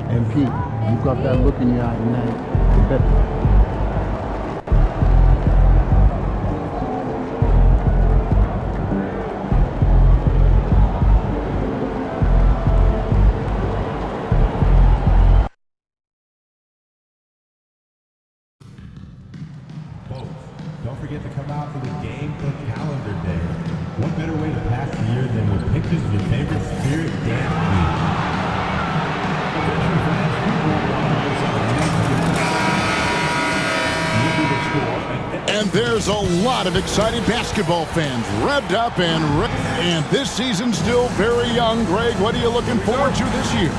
MP, you got that look in your eye tonight. Don't forget to come out for the Game Cook Calendar Day. What better way to pass the year than with pictures of your favorite Spirit dance team. And there's a lot of excited basketball fans revved up and this season's still very young. Greg, what are you looking forward to this year?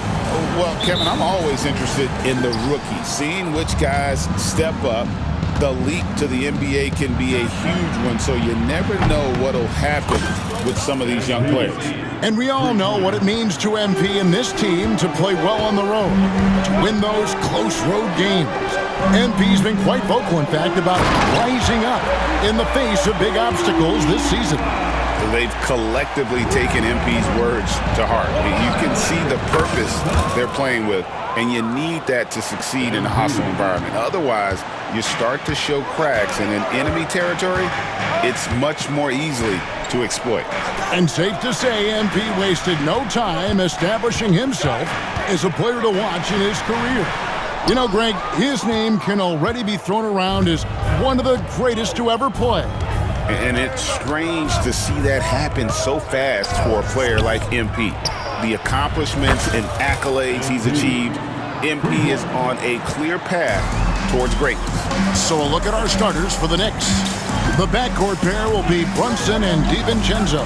Well, Kevin, I'm always interested in the rookies, seeing which guys step up. The leap to the NBA can be a huge one, so you never know what will happen with some of these young players. And we all know what it means to MP and this team to play well on the road, to win those close road games. MP's been quite vocal, in fact, about rising up in the face of big obstacles this season. They've collectively taken MP's words to heart. You can see the purpose they're playing with, and you need that to succeed in a hostile environment. Otherwise, you start to show cracks, and in enemy territory, it's much more easily to exploit. And safe to say, MP wasted no time establishing himself as a player to watch in his career. You know, Greg, his name can already be thrown around as one of the greatest to ever play. And it's strange to see that happen so fast for a player like MP. The accomplishments and accolades he's achieved, MP is on a clear path towards greatness. So a look at our starters for the Knicks. The backcourt pair will be Brunson and DiVincenzo.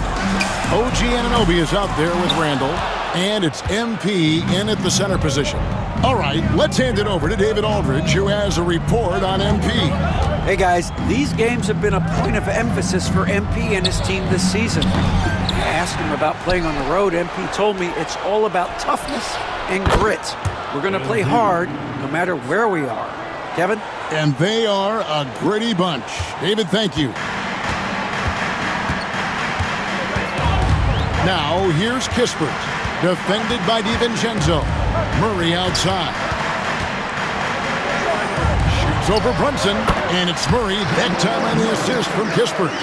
OG Anunoby is out there with Randall, and it's MP in at the center position. All right, let's hand it over to David Aldridge, who has a report on MP. Hey guys, these games have been a point of emphasis for MP and his team this season. I asked him about playing on the road. MP told me it's all about toughness and grit. We're going to play hard no matter where we are. Kevin? And they are a gritty bunch. David, thank you. Now, here's Kispert, defended by DiVincenzo. Murray outside. Shoots over Brunson, and it's Murray. That time on the assist from Kispert.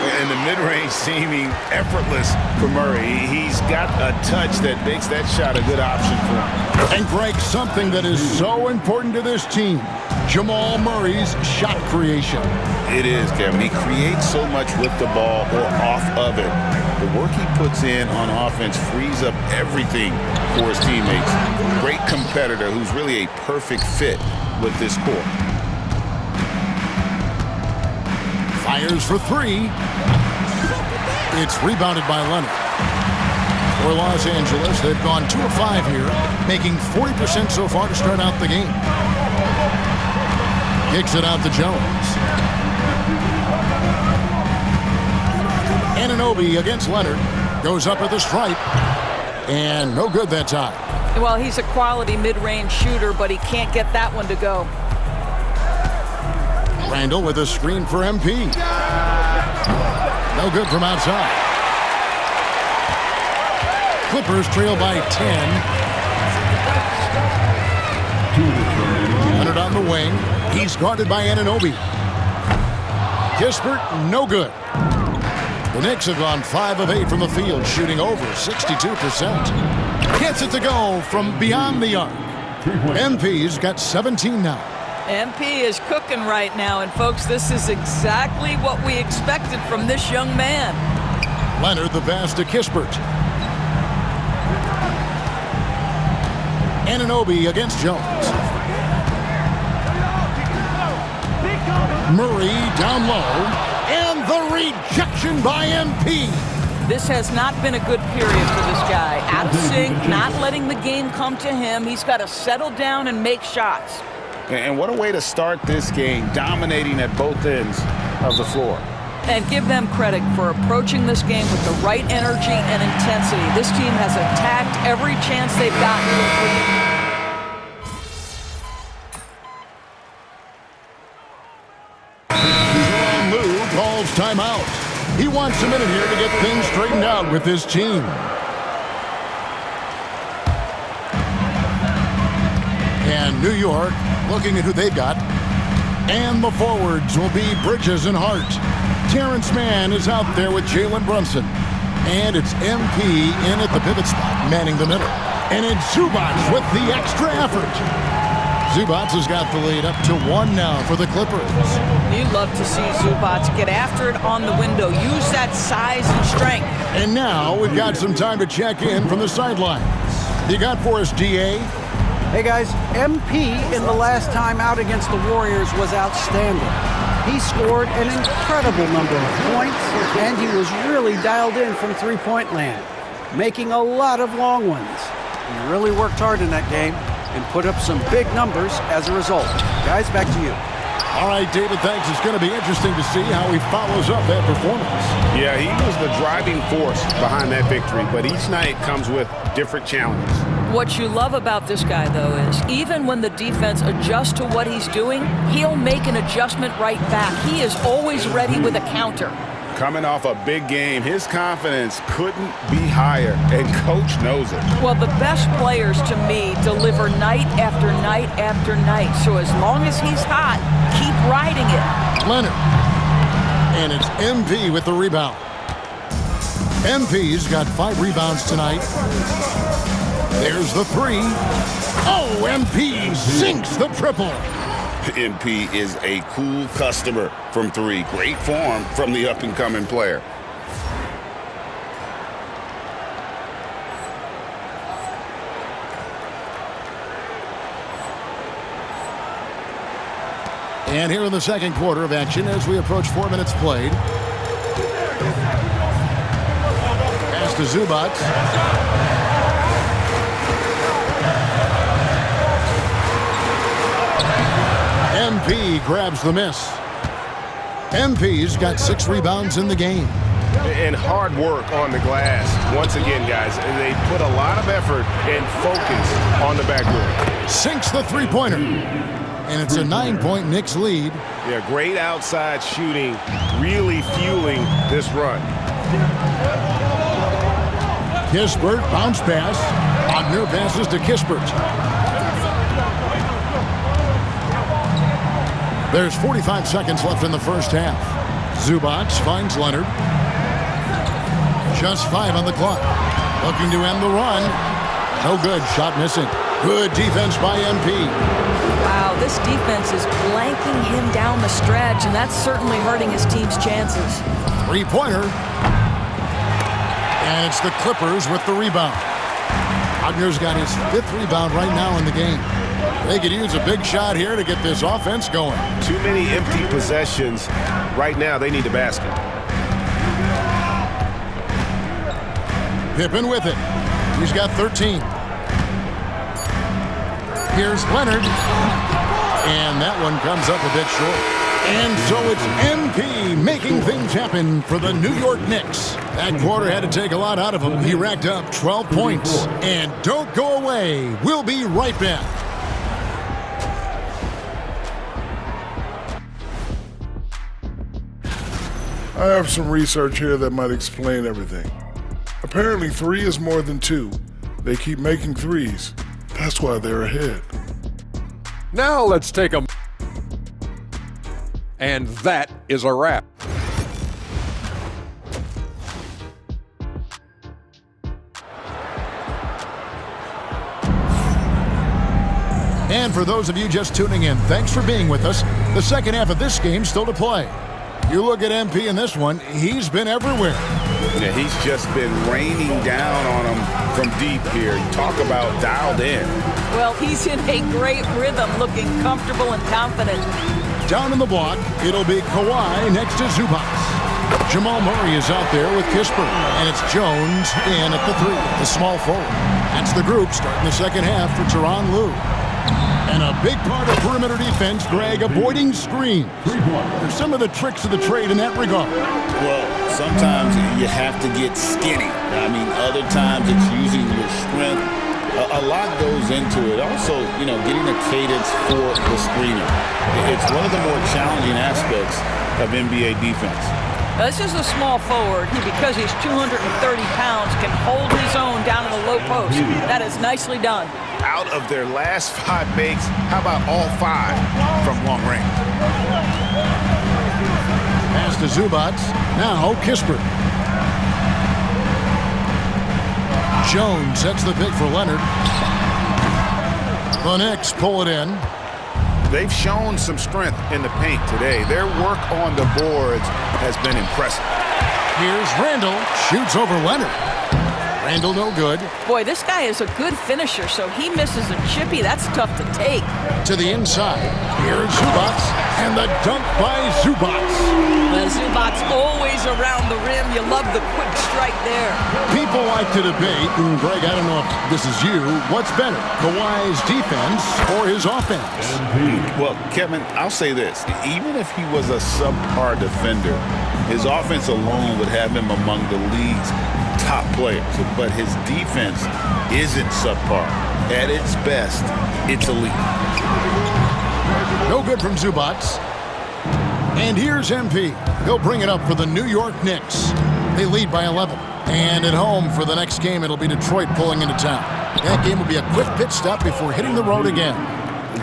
And the mid-range seeming effortless for Murray. He's got a touch that makes that shot a good option for him. And Greg, something that is so important to this team, Jamal Murray's shot creation. It is, Kevin. He creates so much with the ball or off of it. The work he puts in on offense frees up everything for his teammates. Great competitor who's really a perfect fit with this core. Fires for three. It's rebounded by Leonard. For Los Angeles, they've gone 2 of 5 here, making 40% so far to start out the game. Kicks it out to Jones. Anunoby against Leonard. Goes up at the stripe. And no good that time. Well, he's a quality mid-range shooter, but he can't get that one to go. Randall with a screen for MP. No good from outside. Clippers trail by 10. Leonard on the wing. He's guarded by Anunoby. Kispert, no good. The Knicks have gone 5 of 8 from the field, shooting over 62%. Gets it to go from beyond the arc. MP's got 17 now. MP is cooking right now, and folks, this is exactly what we expected from this young man. Leonard the pass to Kispert. Anunoby against Jones. Murray down low, and the rejection by MP. This has not been a good period for this guy. Out of sync, not letting the game come to him. He's got to settle down and make shots. And what a way to start this game, dominating at both ends of the floor. And give them credit for approaching this game with the right energy and intensity. This team has attacked every chance they've gotten. Lou calls timeout. He wants a minute here to get things straightened out with his team. And New York looking at who they've got. And the forwards will be Bridges and Hart. Terrence Mann is out there with Jalen Brunson. And it's MP in at the pivot spot, manning the middle. And it's Zubac with the extra effort. Zubac has got the lead up to 1 now for the Clippers. You love to see Zubac get after it on the window. Use that size and strength. And now we've got some time to check in from the sidelines. You got for us, DA? Hey guys, MP in the last time out against the Warriors was outstanding. He scored an incredible number of points, and he was really dialed in from three-point land, making a lot of long ones. He really worked hard in that game and put up some big numbers as a result. Guys, back to you. All right, David, thanks. It's going to be interesting to see how he follows up that performance. Yeah, he was the driving force behind that victory, but each night comes with different challenges. What you love about this guy, though, is even when the defense adjusts to what he's doing, he'll make an adjustment right back. He is always ready with a counter. Coming off a big game, his confidence couldn't be higher, and Coach knows it. Well, the best players, to me, deliver night after night after night. So as long as he's hot, keep riding it. Leonard. And it's MP with the rebound. MP's got 5 rebounds tonight. There's the 3. Oh, MP sinks the triple. MP is a cool customer from 3. Great form from the up-and-coming player. And here in the second quarter of action as we approach 4 minutes played. Pass to Zubac. MP grabs the miss. MP's got 6 rebounds in the game. And hard work on the glass. Once again, guys, they put a lot of effort and focus on the backboard. Sinks the three-pointer. And it's a 9-point Knicks lead. Yeah, great outside shooting, really fueling this run. Kispert, bounce pass. Wagner passes to Kispert. There's 45 seconds left in the first half. Zubac finds Leonard. Just 5 on the clock. Looking to end the run. No good. Shot missing. Good defense by MP. Wow, this defense is blanking him down the stretch, and that's certainly hurting his team's chances. Three-pointer. And it's the Clippers with the rebound. Wagner's got his 5th rebound right now in the game. They could use a big shot here to get this offense going. Too many empty possessions. Right now, they need a basket. Pippen with it. He's got 13. Here's Leonard. And that one comes up a bit short. And so it's MP making things happen for the New York Knicks. That quarter had to take a lot out of him. He racked up 12 points. And don't go away. We'll be right back. I have some research here that might explain everything. Apparently 3 is more than 2. They keep making 3s. That's why they're ahead. Now let's take a... And that is a wrap. And for those of you just tuning in, thanks for being with us. The second half of this game still to play. You look at MP in this one, he's been everywhere. Yeah, he's just been raining down on him from deep here. Talk about dialed in. Well, he's in a great rhythm, looking comfortable and confident. Down in the block, it'll be Kawhi next to Zubac. Jamal Murray is out there with Kispert, and it's Jones in at the 3, the small forward. That's the group starting the second half for Tyronn Lue. And a big part of perimeter defense, Greg, avoiding screens. There's some of the tricks of the trade in that regard. Well, sometimes you have to get skinny. I mean, other times it's using your strength. A lot goes into it. Also, getting a cadence for the screener. It's one of the more challenging aspects of NBA defense. Now, this is a small forward. Because he's 230 pounds, can hold his own down in the low post. That is nicely done. out of their last 5 makes, how about all 5 from long range? Pass to Zubats. Now Kispert. Jones sets the pick for Leonard. The Knicks pull it in. They've shown some strength in the paint today. Their work on the boards has been impressive. Here's Randall. Shoots over Leonard. Randall no good. Boy, this guy is a good finisher, so he misses a chippy. That's tough to take. To the inside. Here's Zubats. And the dunk by Zubats. Zubats always around the rim. You love the quick strike there. People like to debate, and Greg, I don't know if this is you, what's better, Kawhi's defense or his offense? Well, Kevin, I'll say this. Even if he was a subpar defender, his offense alone would have him among the league's top players. But his defense isn't subpar. At its best, it's elite. No good from Zubats. And here's MP. He'll bring it up for the New York Knicks. They lead by 11. And at home for the next game, it'll be Detroit pulling into town. That game will be a quick pit stop before hitting the road again.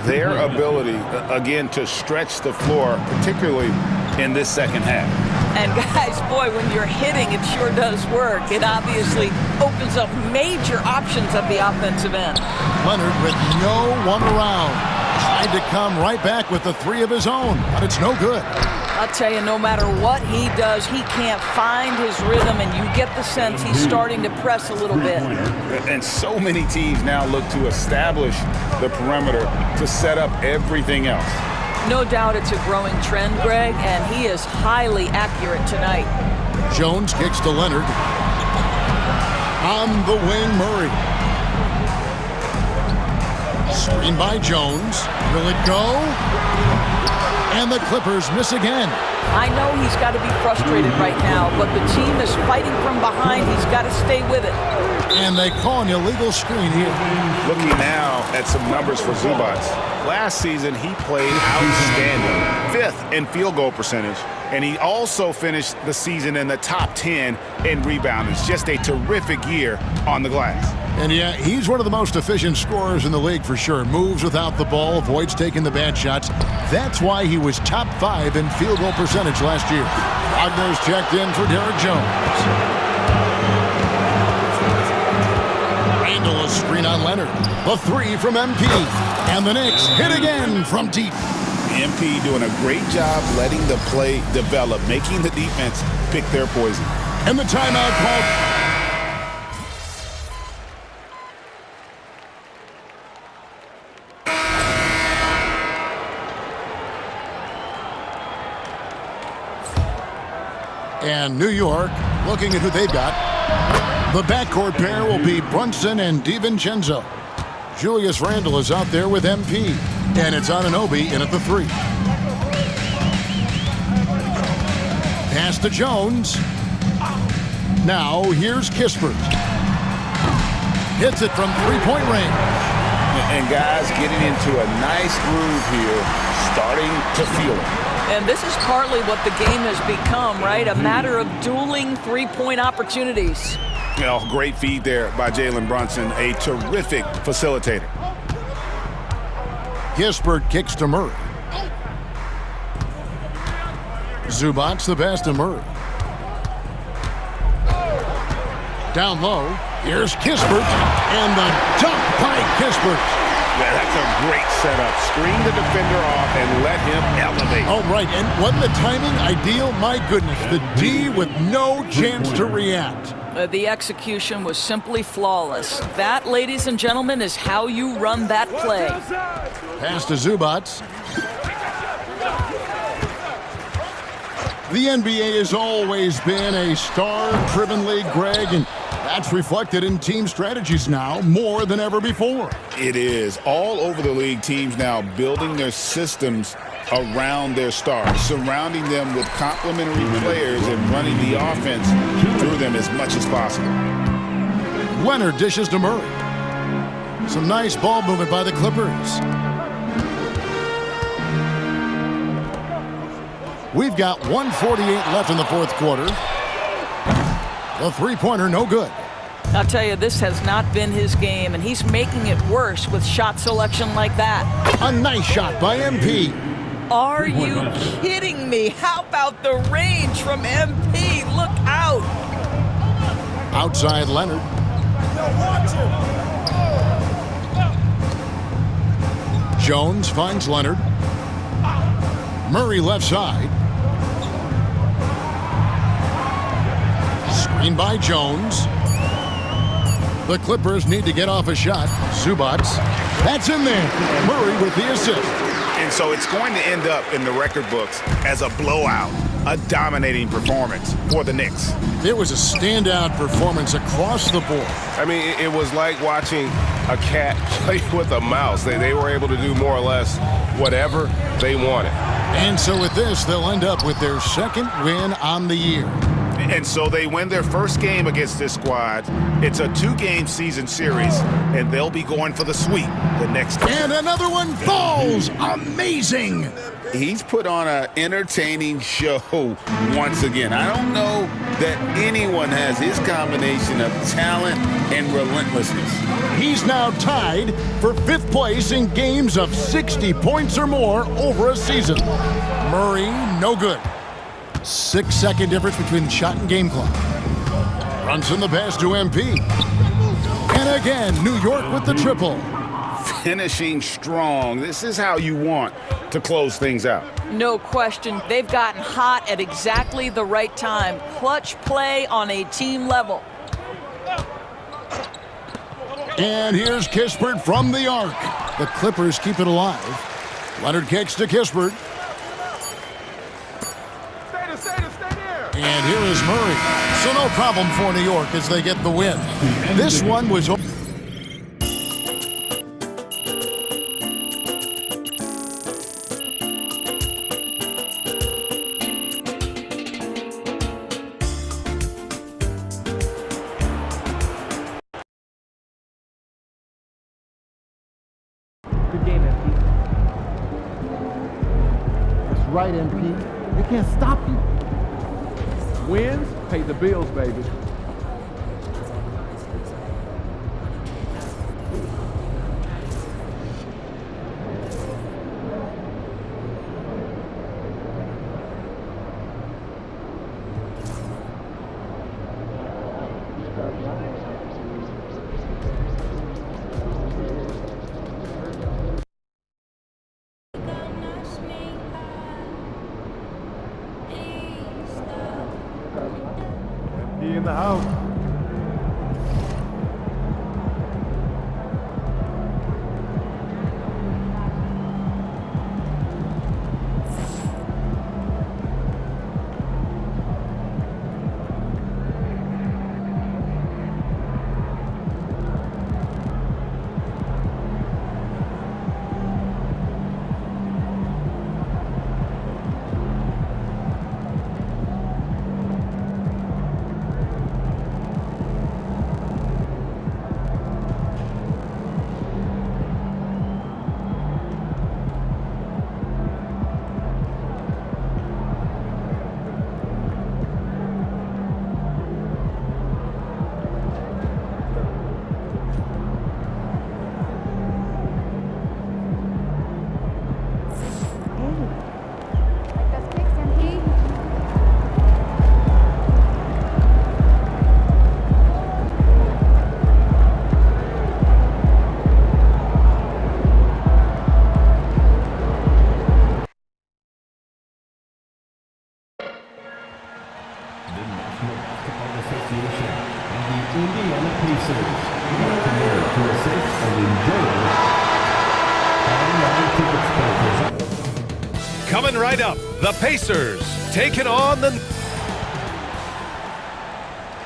Their ability, again, to stretch the floor, particularly in this second half. And guys, boy, when you're hitting, it sure does work. It obviously opens up major options at the offensive end. Leonard with no one around. Tried to come right back with the 3 of his own, but it's no good. I'll tell you, no matter what he does, he can't find his rhythm, and you get the sense he's starting to press a little bit. And so many teams now look to establish the perimeter to set up everything else. No doubt it's a growing trend, Greg, and he is highly accurate tonight. Jones kicks to Leonard. On the wing, Murray. Screen by Jones. Will it go? And the Clippers miss again. I know he's got to be frustrated right now, but the team is fighting from behind. He's got to stay with it. And they call an illegal screen here. Looking now at some numbers for Zubats. Last season, he played outstanding. 5th in field goal percentage. And he also finished the season in the top 10 in rebounding. It's just a terrific year on the glass. And yeah, he's one of the most efficient scorers in the league for sure. Moves without the ball, avoids taking the bad shots. That's why he was top 5 in field goal percentage last year. Wagner's checked in for Derek Jones. Randall, a screen on Leonard. The 3 from MP. And the Knicks hit again from deep. MP doing a great job letting the play develop, making the defense pick their poison. And the timeout called. And New York, looking at who they've got. The backcourt pair will be Brunson and DiVincenzo. Julius Randle is out there with MP. And it's Anunoby in at the 3. Pass to Jones. Now here's Kispert. Hits it from 3-point range. And guys getting into a nice groove here, starting to feel it. And this is partly what the game has become, right? A matter of dueling 3-point opportunities. You know, great feed there by Jalen Brunson, a terrific facilitator. Kispert kicks to Murray. Zubats the pass to Murray. Down low, here's Kispert, and the dunk by Kispert. Yeah, that's a great setup. Screen the defender off and let him elevate. Oh, right, and wasn't the timing ideal? My goodness, the D with no chance to react. The execution was simply flawless. That, ladies and gentlemen, is how you run that play. Pass to Zubats. The NBA has always been a star-driven league, Greg, and that's reflected in team strategies now more than ever before. It is. All over the league, teams now building their systems around their stars, surrounding them with complementary players and running the offense through them as much as possible. Leonard dishes to Murray. Some nice ball movement by the Clippers. We've got 1:48 left in the fourth quarter. The 3-pointer, no good. I'll tell you, this has not been his game, and he's making it worse with shot selection like that. A nice shot by MP. Are you kidding me? How about the range from MP? Look out. Outside Leonard. Jones finds Leonard. Murray left side. Screen by Jones. The Clippers need to get off a shot. Zubac. That's in there. Murray with the assist. And so it's going to end up in the record books as a blowout, a dominating performance for the Knicks. It was a standout performance across the board. I mean, it was like watching a cat play with a mouse. They were able to do more or less whatever they wanted. And so with this, they'll end up with their second win on the year. And so they win their first game against this squad. It's a 2-game season series, and they'll be going for the sweep the next game. And another one falls. Amazing. He's put on an entertaining show once again. I don't know that anyone has his combination of talent and relentlessness. He's now tied for 5th place in games of 60 points or more over a season. Murray, no good. 6-second difference between the shot and game clock. Brunson the pass to MP. And again, New York with the triple. Finishing strong. This is how you want to close things out. No question. They've gotten hot at exactly the right time. Clutch play on a team level. And here's Kispert from the arc. The Clippers keep it alive. Leonard kicks to Kispert. And here is Murray. So no problem for New York as they get the win. This one was... Good game, MP. That's right, MP. They can't stop you. Wins pay the bills, baby. In the house. Indiana Pacers. Welcome there to a safe and enjoyable online tickets. Coming right up, the Pacers taking on the...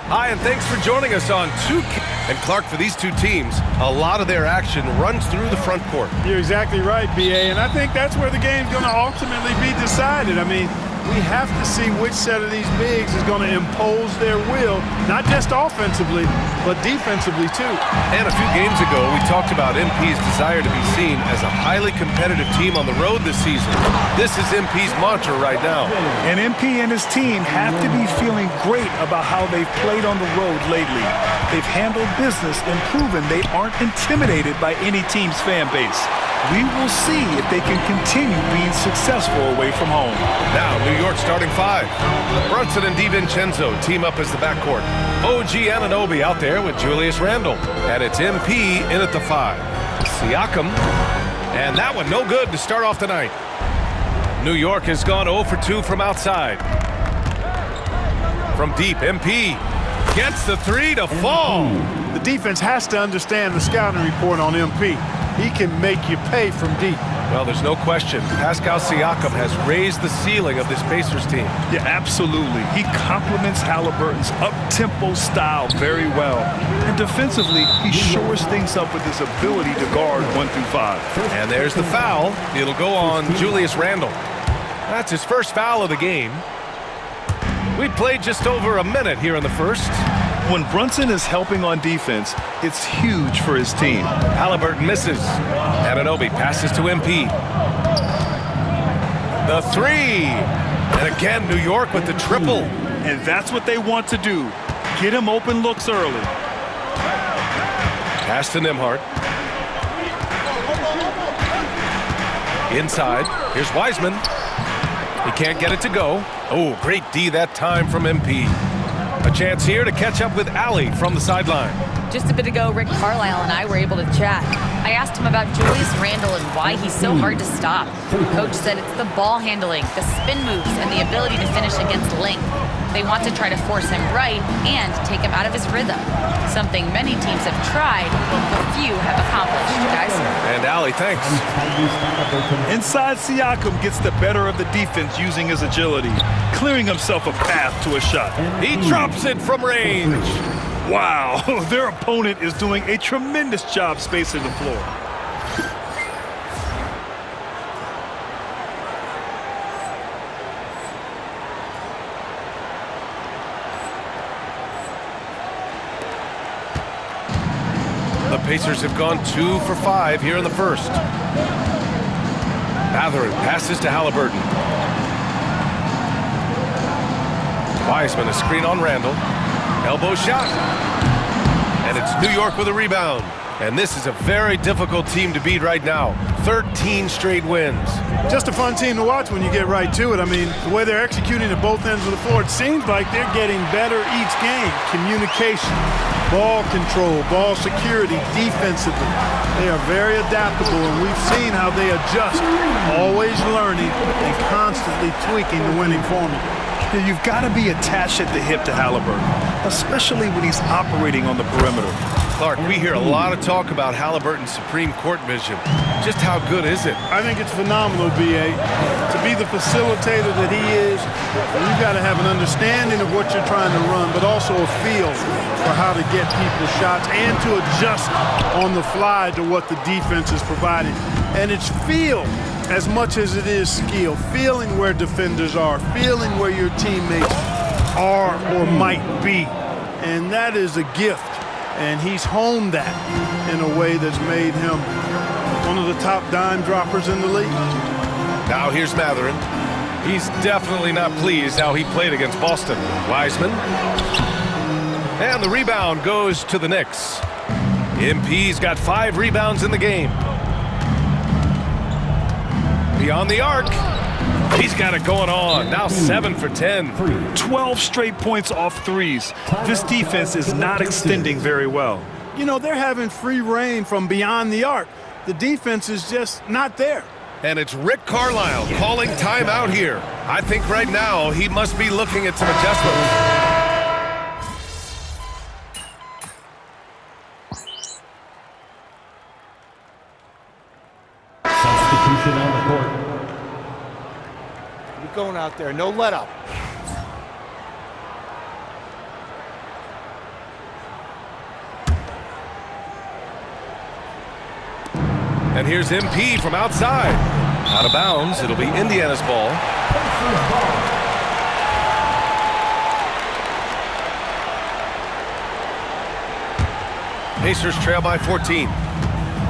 Hi, and thanks for joining us on 2K. And Clark, for these two teams, a lot of their action runs through the front court. You're exactly right, B.A., and I think that's where the game's going to ultimately be decided. I mean, we have to see which set of these bigs is going to impose their will, not just offensively, but defensively too. And a few games ago, we talked about MP's desire to be seen as a highly competitive team on the road this season. This is MP's mantra right now. And MP and his team have to be feeling great about how they've played on the road lately. They've handled business and proven they aren't intimidated by any team's fan base. We will see if they can continue being successful away from home. Now, New York starting 5. Brunson and DiVincenzo team up as the backcourt. OG Anunoby out there with Julius Randle. And it's MP in at the 5. Siakam. And that one no good to start off the night. New York has gone 0 for 2 from outside. From deep, MP gets the 3 to fall. The defense has to understand the scouting report on MP. He can make you pay from deep. Well, there's no question. Pascal Siakam has raised the ceiling of this Pacers team. Yeah, absolutely. He complements Halliburton's up-tempo style very well. And defensively, he shores things up with his ability to guard 1 through 5. And there's the foul. It'll go on Julius Randle. That's his first foul of the game. We played just over a minute here in the first. When Brunson is helping on defense, it's huge for his team. Halliburton misses. Anunoby passes to MP. The 3. And again, New York with the triple. And that's what they want to do. Get him open looks early. Pass to Nembhard. Inside. Here's Wiseman. He can't get it to go. Oh, great D that time from MP. A chance here to catch up with Allie from the sideline. Just a bit ago, Rick Carlisle and I were able to chat. I asked him about Julius Randle and why he's so hard to stop. Coach said it's the ball handling, the spin moves, and the ability to finish against length. They want to try to force him right and take him out of his rhythm. Something many teams have tried, but few have accomplished, guys. And Allie, thanks. Inside, Siakam gets the better of the defense using his agility, clearing himself a path to a shot. He drops it from range. Wow, their opponent is doing a tremendous job spacing the floor. The Pacers have gone 2 for 5 here in the first. Mathurin passes to Halliburton. Wiseman, a screen on Randle. Elbow shot. And it's New York with a rebound. And this is a very difficult team to beat right now. 13 straight wins. Just a fun team to watch when you get right to it. I mean, the way they're executing at both ends of the floor, it seems like they're getting better each game. Communication, ball control, ball security, defensively. They are very adaptable, and we've seen how they adjust, always learning and constantly tweaking the winning formula. You've got to be attached at the hip to Halliburton, especially when he's operating on the perimeter. Clark, we hear a lot of talk about Halliburton's supreme court vision. Just how good is it? I think it's phenomenal, B.A. To be the facilitator that he is, you've got to have an understanding of what you're trying to run, but also a feel for how to get people's shots and to adjust on the fly to what the defense is providing. And it's feel as much as it is skill, feeling where defenders are, feeling where your teammates are or might be. And that is a gift. And he's honed that in a way that's made him one of the top dime droppers in the league. Now here's Mathurin. He's definitely not pleased how he played against Boston. Wiseman. And the rebound goes to the Knicks. MP's got 5 rebounds in the game. Beyond the arc. He's got it going on. Now 7 for 10. 12 straight points off threes. This defense is not extending very well. You know, they're having free reign from beyond the arc. The defense is just not there. And it's Rick Carlisle calling timeout here. I think right now he must be looking at some adjustments. Substitution on the court. We're going out there, no let up. And here's MP from outside. Out of bounds, it'll be Indiana's ball. Pacers trail by 14.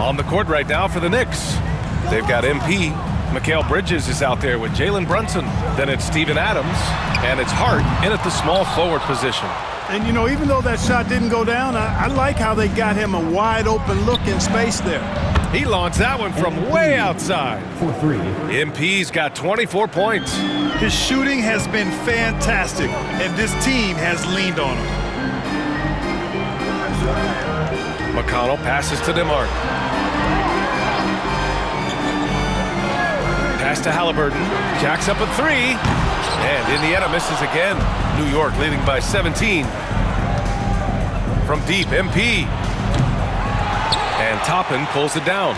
On the court right now for the Knicks, they've got MP. Mikal Bridges is out there with Jalen Brunson. Then it's Steven Adams, and it's Hart in at the small forward position. And, you know, even though that shot didn't go down, I like how they got him a wide open look in space there. He launched that one from way outside. For 3. MP's got 24 points. His shooting has been fantastic, and this team has leaned on him. McConnell passes to DeMar. Pass to Halliburton. Jacks up a 3. And Indiana misses again. New York leading by 17. From deep, MP. And Toppin pulls it down.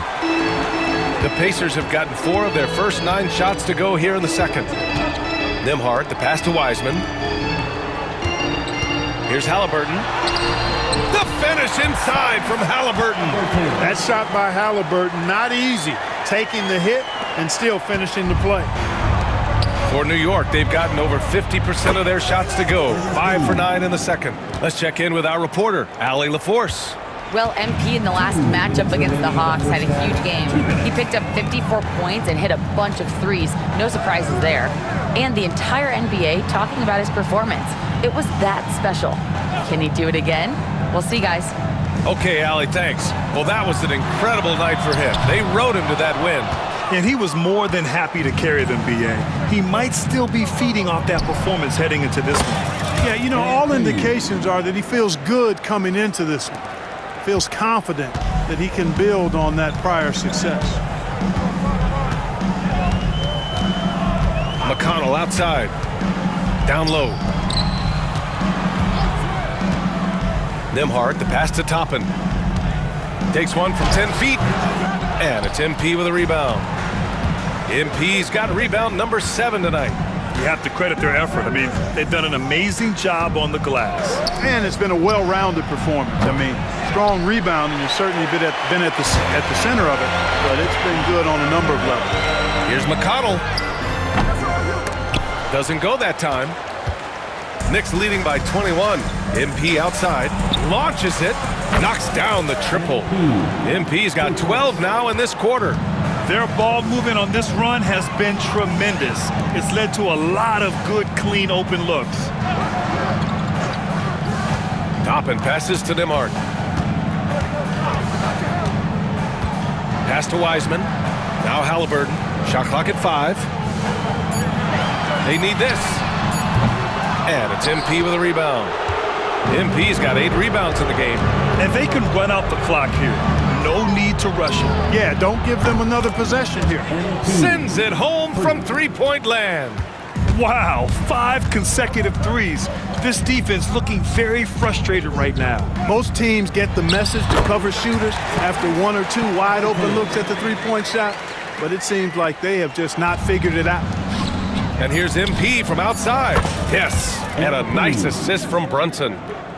The Pacers have gotten 4 of their first 9 shots to go here in the second. Nembhard, the pass to Wiseman. Here's Halliburton. The finish inside from Halliburton. That shot by Halliburton, not easy. Taking the hit and still finishing the play. For New York, they've gotten over 50% of their shots to go. 5 for 9 in the second. Let's check in with our reporter, Allie LaForce. Well, MP in the last matchup against the Hawks had a huge game. He picked up 54 points and hit a bunch of threes. No surprises there. And the entire NBA talking about his performance. It was that special. Can he do it again? We'll see, guys. Okay, Allie, thanks. Well, that was an incredible night for him. They rode him to that win. And he was more than happy to carry them, B.A. He might still be feeding off that performance heading into this one. Yeah, you know, all indications are that he feels good coming into this one. Feels confident that he can build on that prior success. McConnell outside. Down low. Nembhard, the pass to Toppin. Takes one from 10 feet. And it's MP with a rebound. MP's got rebound number 7 tonight. You have to credit their effort. I mean, they've done an amazing job on the glass. And it's been a well-rounded performance. I mean, strong rebound, and you've certainly been at the center of it, but it's been good on a number of levels. Here's McConnell. Doesn't go that time. Knicks leading by 21. MP outside. Launches it. Knocks down the triple. MP's got 12 now in this quarter. Their ball movement on this run has been tremendous. It's led to a lot of good, clean, open looks. Toppin passes to DeMar. Pass to Wiseman. Now Halliburton. Shot clock at 5. They need this. And it's MP with a rebound. MP's got 8 rebounds in the game. And they can run out the clock here. No need to rush it. Yeah, don't give them another possession here. Sends it home from three-point land. Wow, 5 consecutive threes. This defense looking very frustrated right now. Most teams get the message to cover shooters after 1 or 2 wide open looks at the three-point shot, but it seems like they have just not figured it out. And here's MP from outside. Yes, and a nice assist from Brunson.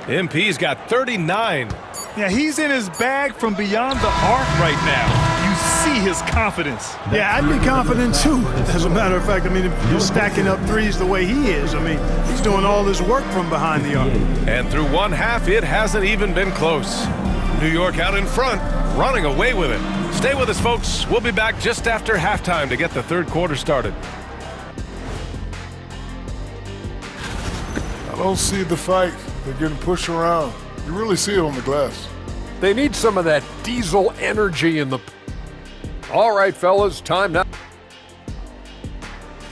MP's got 39. Yeah, he's in his bag from beyond the arc right now. You see his confidence. Yeah, I'd be confident too. As a matter of fact, I mean, if you're stacking up threes the way he is, I mean, he's doing all this work from behind the arc. And through one half, it hasn't even been close. New York out in front, running away with it. Stay with us, folks. We'll be back just after halftime to get the third quarter started. I don't see the fight. They're getting pushed around. You really see it on the glass. They need some of that diesel energy in the... All right, fellas, time now.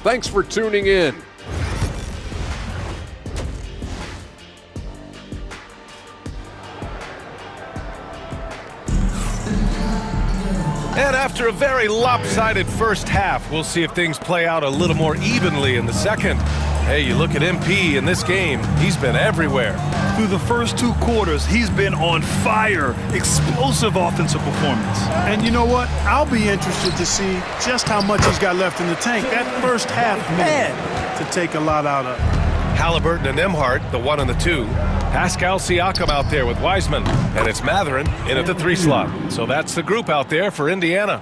Thanks for tuning in. And after a very lopsided first half, we'll see if things play out a little more evenly in the second. Hey, you look at MP in this game, he's been everywhere. Through the first 2 quarters, he's been on fire. Explosive offensive performance. And you know what? I'll be interested to see just how much he's got left in the tank. That first half had to take a lot out of it. Halliburton and Nembhard, the 1 and the 2. Pascal Siakam out there with Wiseman. And it's Mathurin in at the 3 slot. So that's the group out there for Indiana.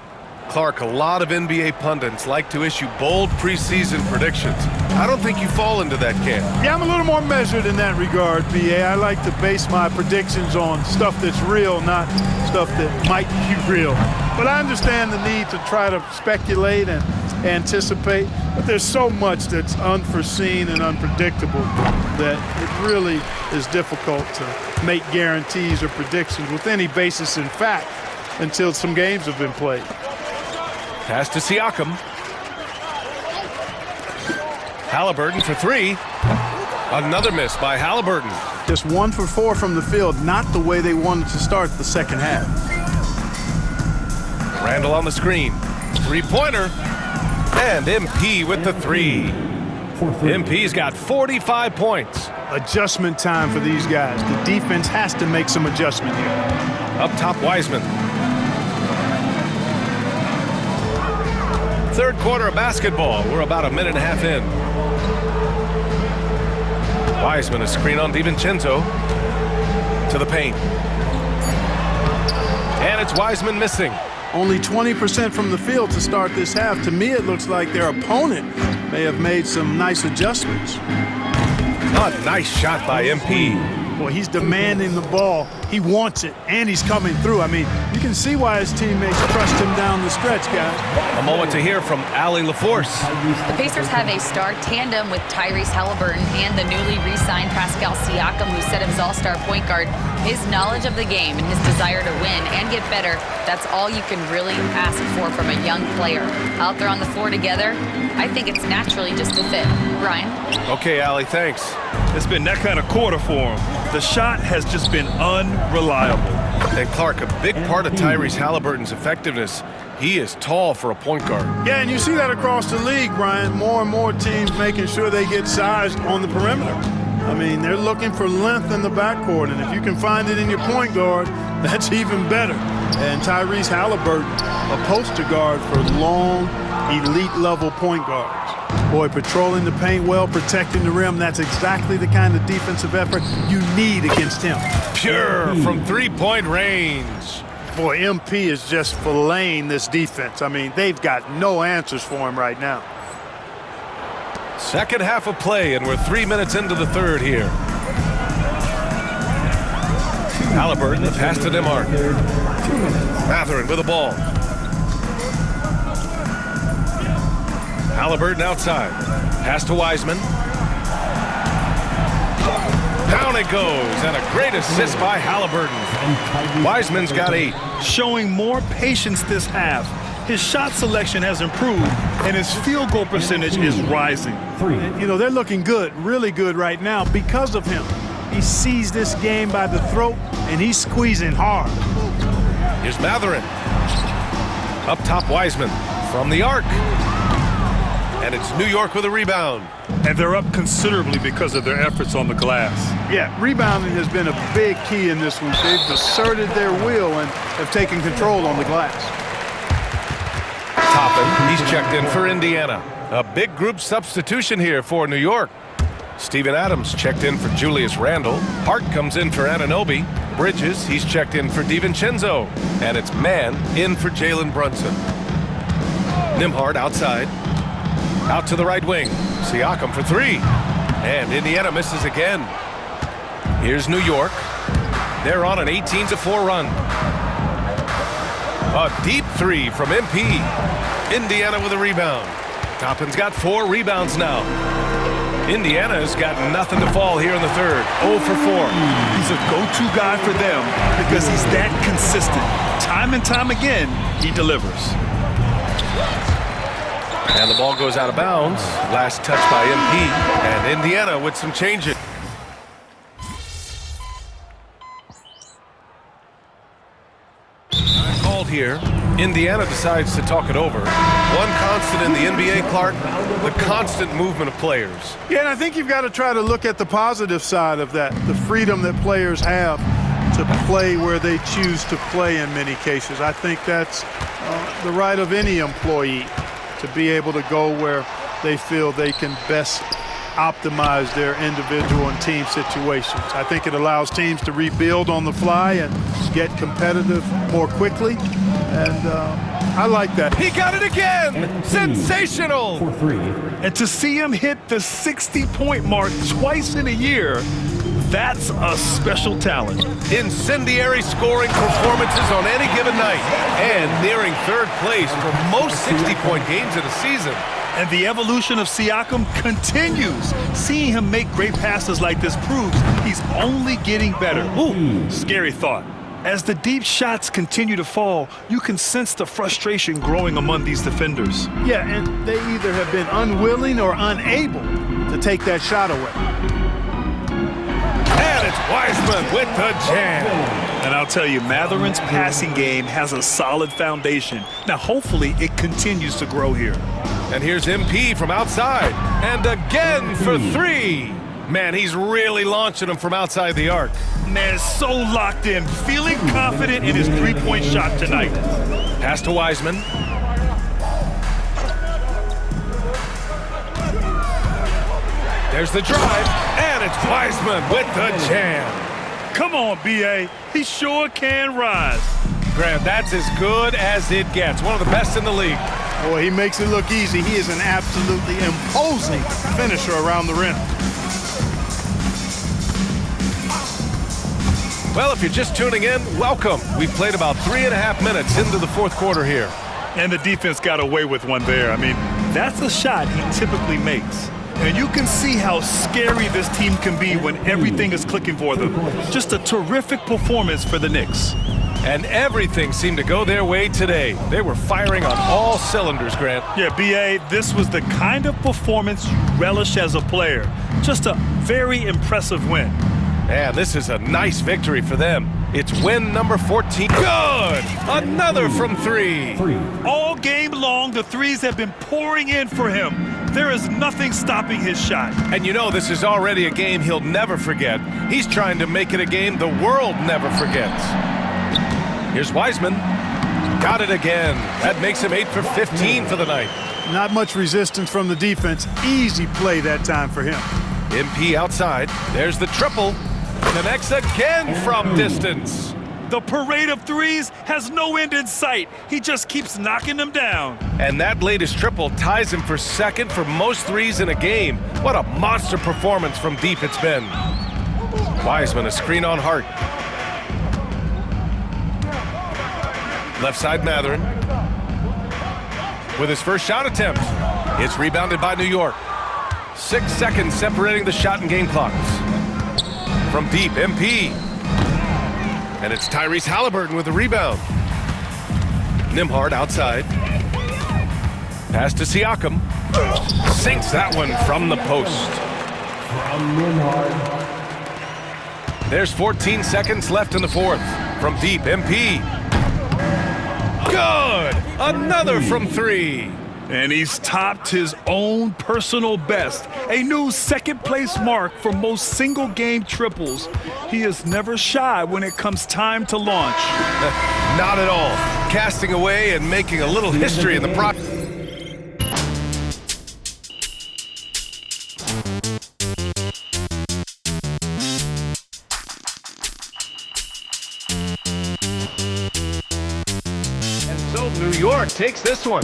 Clark, a lot of NBA pundits like to issue bold preseason predictions. I don't think you fall into that camp. Yeah, I'm a little more measured in that regard, B.A. I like to base my predictions on stuff that's real, not stuff that might be real. But I understand the need to try to speculate and anticipate. But there's so much that's unforeseen and unpredictable that it really is difficult to make guarantees or predictions with any basis in fact until some games have been played. Pass to Siakam. Halliburton for three. Another miss by Halliburton. Just 1 for 4 from the field, not the way they wanted to start the second half. Randall on the screen. Three-pointer. And MP with the three. MP's got 45 points. Adjustment time for these guys. The defense has to make some adjustment here. Up top, Wiseman. Third quarter of basketball. We're about a minute and a half in. Wiseman, a screen on DiVincenzo. To the paint. And it's Wiseman missing. Only 20% from the field to start this half. To me, it looks like their opponent may have made some nice adjustments. A nice shot by MP. Boy, he's demanding the ball. He wants it, and he's coming through. I mean, you can see why his teammates trust him down the stretch, guys. A moment to hear from Allie LaForce. The Pacers have a star tandem with Tyrese Halliburton and the newly re-signed Pascal Siakam, who set up his all-star point guard. His knowledge of the game and his desire to win and get better, that's all you can really ask for from a young player. Out there on the floor together, I think it's naturally just a fit. Brian? Okay, Allie, thanks. It's been that kind of quarter for him. The shot has just been unreliable. And Clark, a big part of Tyrese Halliburton's effectiveness, he is tall for a point guard. Yeah, and you see that across the league, Brian. More and more teams making sure they get sized on the perimeter. I mean, they're looking for length in the backcourt, and if you can find it in your point guard, that's even better. And Tyrese Halliburton, a poster guard for long, elite-level point guards. Boy, patrolling the paint well, protecting the rim, that's exactly the kind of defensive effort you need against him. Pure from three-point range. Boy, MP is just filleting this defense. I mean, they've got no answers for him right now. Second half of play, and we're 3 minutes into the third here. Halliburton, the pass to DeMar. Mathurin with the ball. Halliburton outside. Pass to Wiseman. Down it goes, and a great assist by Halliburton. Wiseman's got 8. Showing more patience this half. His shot selection has improved, and his field goal percentage is rising. You know, they're looking good, really good right now because of him. He sees this game by the throat, and he's squeezing hard. Here's Mathurin. Up top, Wiseman from the arc. And it's New York with a rebound. And they're up considerably because of their efforts on the glass. Yeah, rebounding has been a big key in this one. They've asserted their will and have taken control on the glass. Toppin, he's checked in for Indiana. A big group substitution here for New York. Steven Adams checked in for Julius Randle. Hart comes in for Anunoby. Bridges, he's checked in for DiVincenzo. And it's Mann in for Jalen Brunson. Nembhard outside. Out to the right wing. Siakam for 3. And Indiana misses again. Here's New York. They're on an 18-4 run. A deep 3 from MP. Indiana with a rebound. Toppin's got 4 rebounds now. Indiana's got nothing to fall here in the third. 0 for 4. He's a go-to guy for them because he's that consistent. Time and time again, he delivers. And the ball goes out of bounds. Last touch by MP. And Indiana with some changes. Called here. Indiana decides to talk it over. One constant in the NBA, Clark, the constant movement of players. Yeah, and I think you've got to try to look at the positive side of that, the freedom that players have to play where they choose to play in many cases. I think that's the right of any employee to be able to go where they feel they can best optimize their individual and team situations. I think it allows teams to rebuild on the fly and get competitive more quickly. And I like that. He got it again. MP Sensational. For 3. And to see him hit the 60-point mark twice in a year, that's a special talent. Incendiary scoring performances on any given night and nearing third place for most 60-point games of the season. And the evolution of Siakam continues. Seeing him make great passes like this proves he's only getting better. Ooh, scary thought. As the deep shots continue to fall, you can sense the frustration growing among these defenders. Yeah, and they either have been unwilling or unable to take that shot away. And it's Wiseman with the jam. And I'll tell you, Matherin's passing game has a solid foundation. Now, hopefully, it continues to grow here. And here's MP from outside. And again for 3. Man, he's really launching them from outside the arc. Man, so locked in, feeling confident in his three-point shot tonight. Pass to Wiseman. There's the drive, and it's Wiseman with the jam. Come on, B.A. He sure can rise. Grant, that's as good as it gets. One of the best in the league. Boy, he makes it look easy. He is an absolutely imposing finisher around the rim. Well, if you're just tuning in, welcome. We've played about 3.5 minutes into the fourth quarter here. And the defense got away with one there. I mean, that's a shot he typically makes. And you can see how scary this team can be when everything is clicking for them. Just a terrific performance for the Knicks. And everything seemed to go their way today. They were firing on all cylinders, Grant. Yeah, B.A., this was the kind of performance you relish as a player. Just a very impressive win. Man, this is a nice victory for them. It's win number 14. Good! Another from 3. All game long, the threes have been pouring in for him. There is nothing stopping his shot. And you know this is already a game he'll never forget. He's trying to make it a game the world never forgets. Here's Wiseman. Got it again. That makes him 8 for 15 for the night. Not much resistance from the defense. Easy play that time for him. MP outside. There's the triple. Connects again from distance. The parade of threes has no end in sight. He just keeps knocking them down. And that latest triple ties him for second for most threes in a game. What a monster performance from deep it's been. Wiseman, a screen on Hart. Left side Matherin. With his first shot attempt. It's rebounded by New York. 6 seconds separating the shot and game clocks. From deep, MP. And it's Tyrese Halliburton with the rebound. Nembhard outside. Pass to Siakam. Sinks that one from the post. From Nembhard. There's 14 seconds left in the fourth. From deep, MP. Good! Another from 3. And he's topped his own personal best. A new second-place mark for most single-game triples. He is never shy when it comes time to launch. Not at all. Casting away and making a little history in the process. And so New York takes this one.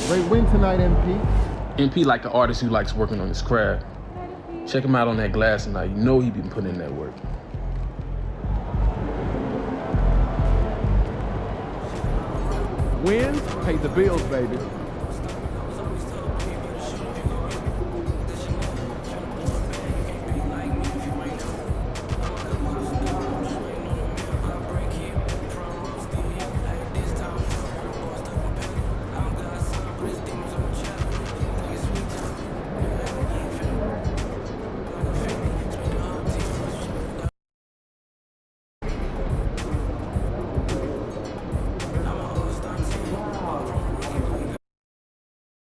Great win tonight, MP. MP like an artist who likes working on his craft. Check him out on that glass tonight. You know he been putting in that work. Wins pay the bills, baby.